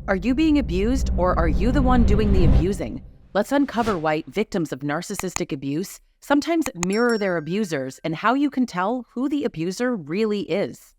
Are you being abused, or are you the one doing the abusing? Let's uncover why victims of narcissistic abuse sometimes mirror their abusers and how you can tell who the abuser really is.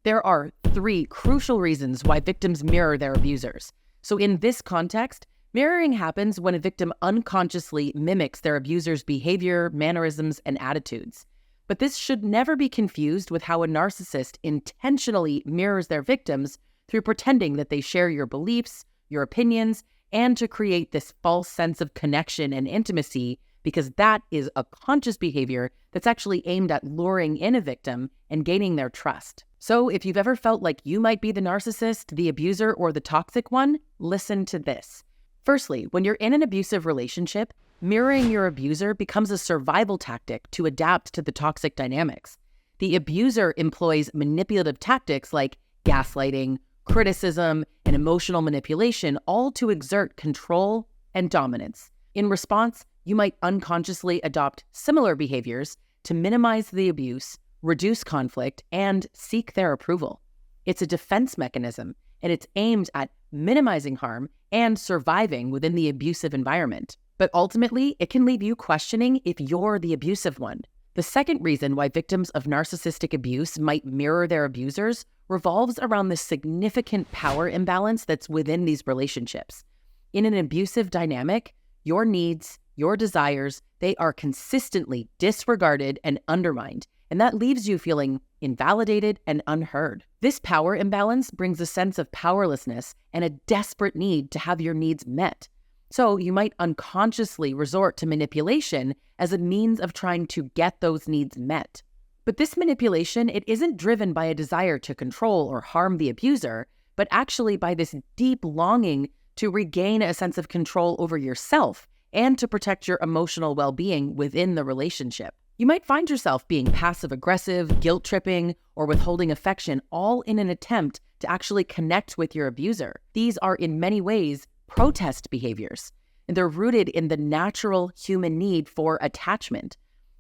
There are 3 crucial reasons why victims mirror their abusers. So in this context, mirroring happens when a victim unconsciously mimics their abuser's behavior, mannerisms, and attitudes. But this should never be confused with how a narcissist intentionally mirrors their victims through pretending that they share your beliefs, your opinions, and to create this false sense of connection and intimacy, because that is a conscious behavior that's actually aimed at luring in a victim and gaining their trust. So if you've ever felt like you might be the narcissist, the abuser, or the toxic one, listen to this. Firstly, when you're in an abusive relationship, mirroring your abuser becomes a survival tactic to adapt to the toxic dynamics. The abuser employs manipulative tactics like gaslighting, criticism, and emotional manipulation, all to exert control and dominance. In response, you might unconsciously adopt similar behaviors to minimize the abuse, reduce conflict, and seek their approval. It's a defense mechanism, and it's aimed at minimizing harm and surviving within the abusive environment. But ultimately, it can leave you questioning if you're the abusive one. The second reason why victims of narcissistic abuse might mirror their abusers revolves around the significant power imbalance that's within these relationships. In an abusive dynamic, your needs, your desires, they are consistently disregarded and undermined, and that leaves you feeling invalidated and unheard. This power imbalance brings a sense of powerlessness and a desperate need to have your needs met. So you might unconsciously resort to manipulation as a means of trying to get those needs met. But this manipulation, it isn't driven by a desire to control or harm the abuser, but actually by this deep longing to regain a sense of control over yourself and to protect your emotional well-being within the relationship. You might find yourself being passive-aggressive, guilt-tripping, or withholding affection, all in an attempt to actually connect with your abuser. These are in many ways protest behaviors, and they're rooted in the natural human need for attachment.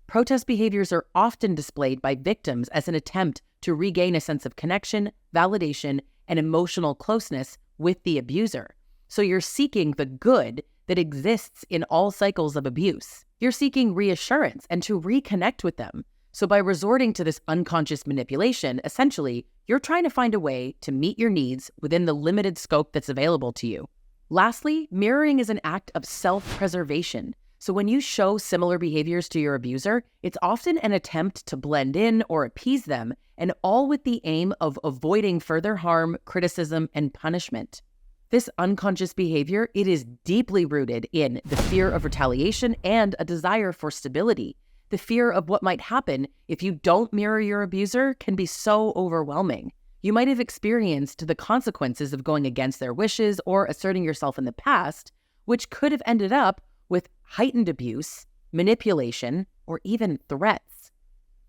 Protest behaviors are often displayed by victims as an attempt to regain a sense of connection, validation, and emotional closeness with the abuser. So you're seeking the good that exists in all cycles of abuse. You're seeking reassurance and to reconnect with them. So by resorting to this unconscious manipulation, essentially, you're trying to find a way to meet your needs within the limited scope that's available to you. Lastly, mirroring is an act of self-preservation. So when you show similar behaviors to your abuser, it's often an attempt to blend in or appease them, and all with the aim of avoiding further harm, criticism, and punishment. This unconscious behavior, it is deeply rooted in the fear of retaliation and a desire for stability. The fear of what might happen if you don't mirror your abuser can be so overwhelming. You might have experienced the consequences of going against their wishes or asserting yourself in the past, which could have ended up with heightened abuse, manipulation, or even threats.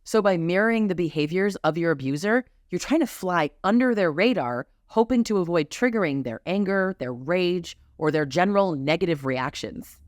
So by mirroring the behaviors of your abuser, you're trying to fly under their radar, hoping to avoid triggering their anger, their rage, or their general negative reactions.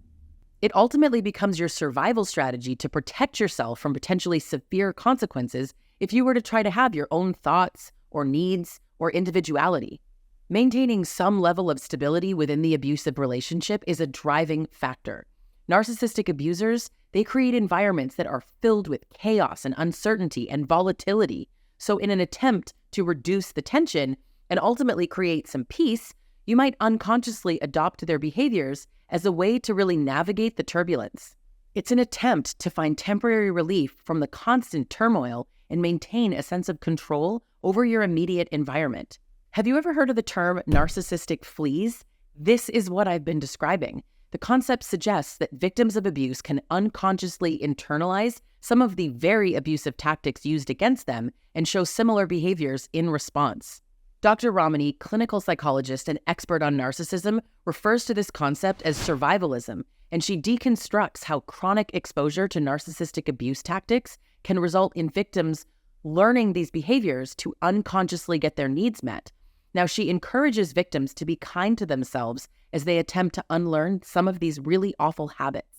It ultimately becomes your survival strategy to protect yourself from potentially severe consequences if you were to try to have your own thoughts or needs or individuality. Maintaining some level of stability within the abusive relationship is a driving factor. Narcissistic abusers, they create environments that are filled with chaos and uncertainty and volatility. So in an attempt to reduce the tension and ultimately create some peace, you might unconsciously adopt their behaviors as a way to really navigate the turbulence. It's an attempt to find temporary relief from the constant turmoil and maintain a sense of control over your immediate environment. Have you ever heard of the term narcissistic fleas? This is what I've been describing. The concept suggests that victims of abuse can unconsciously internalize some of the very abusive tactics used against them and show similar behaviors in response. Dr. Ramani, clinical psychologist and expert on narcissism, refers to this concept as survivalism, and she deconstructs how chronic exposure to narcissistic abuse tactics can result in victims learning these behaviors to unconsciously get their needs met. Now, she encourages victims to be kind to themselves as they attempt to unlearn some of these really awful habits.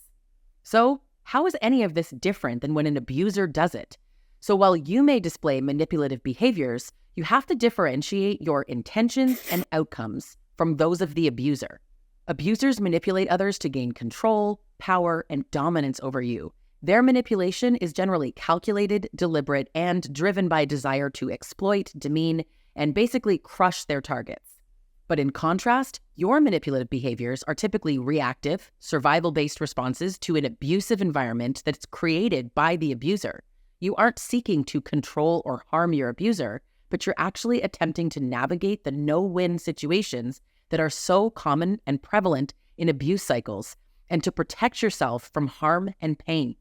So, how is any of this different than when an abuser does it? So while you may display manipulative behaviors, you have to differentiate your intentions and outcomes. from those of the abuser. Abusers manipulate others to gain control, power, and dominance over you. Their manipulation is generally calculated, deliberate, and driven by a desire to exploit, demean, and basically crush their targets. But in contrast, your manipulative behaviors are typically reactive, survival-based responses to an abusive environment that's created by the abuser. You aren't seeking to control or harm your abuser, but you're actually attempting to navigate the no-win situations that are so common and prevalent in abuse cycles, and to protect yourself from harm and pain.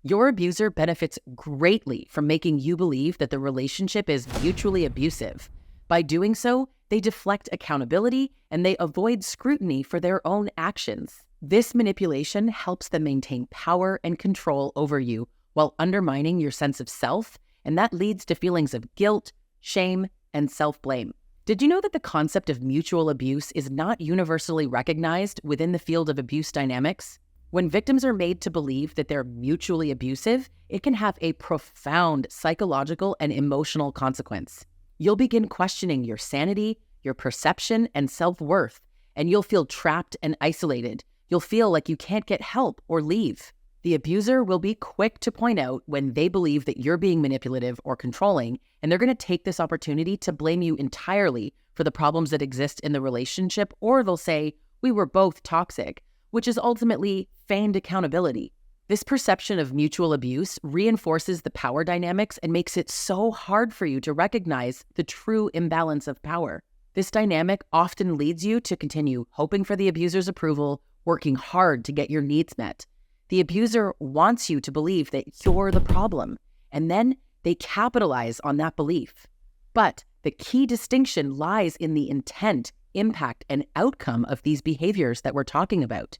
Your abuser benefits greatly from making you believe that the relationship is mutually abusive. By doing so, they deflect accountability and they avoid scrutiny for their own actions. This manipulation helps them maintain power and control over you while undermining your sense of self, and that leads to feelings of guilt, shame, and self-blame. Did you know that the concept of mutual abuse is not universally recognized within the field of abuse dynamics? When victims are made to believe that they're mutually abusive, it can have a profound psychological and emotional consequence. You'll begin questioning your sanity, your perception, and self-worth, and you'll feel trapped and isolated. You'll feel like you can't get help or leave. The abuser will be quick to point out when they believe that you're being manipulative or controlling, and they're going to take this opportunity to blame you entirely for the problems that exist in the relationship, or they'll say, "We were both toxic," which is ultimately feigned accountability. This perception of mutual abuse reinforces the power dynamics and makes it so hard for you to recognize the true imbalance of power. This dynamic often leads you to continue hoping for the abuser's approval, working hard to get your needs met. The abuser wants you to believe that you're the problem, and then they capitalize on that belief. But the key distinction lies in the intent, impact, and outcome of these behaviors that we're talking about.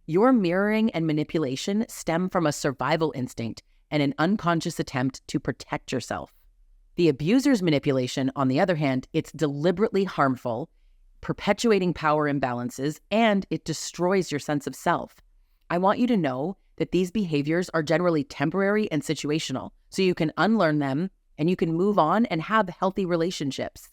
Your mirroring and manipulation stem from a survival instinct and an unconscious attempt to protect yourself. The abuser's manipulation, on the other hand, it's deliberately harmful, perpetuating power imbalances, and it destroys your sense of self. I want you to know that these behaviors are generally temporary and situational, so you can unlearn them and you can move on and have healthy relationships.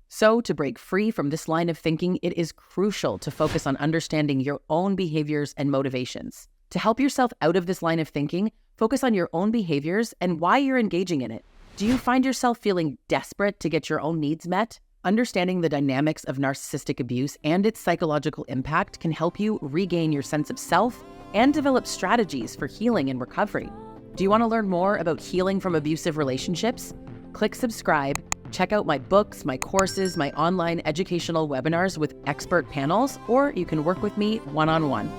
So, to break free from this line of thinking, it is crucial to focus on understanding your own behaviors and motivations. To help yourself out of this line of thinking, focus on your own behaviors and why you're engaging in it. Do you find yourself feeling desperate to get your own needs met? Understanding the dynamics of narcissistic abuse and its psychological impact can help you regain your sense of self and develop strategies for healing and recovery. Do you want to learn more about healing from abusive relationships? Click subscribe. Check out my books, my courses, my online educational webinars with expert panels, or you can work with me one-on-one.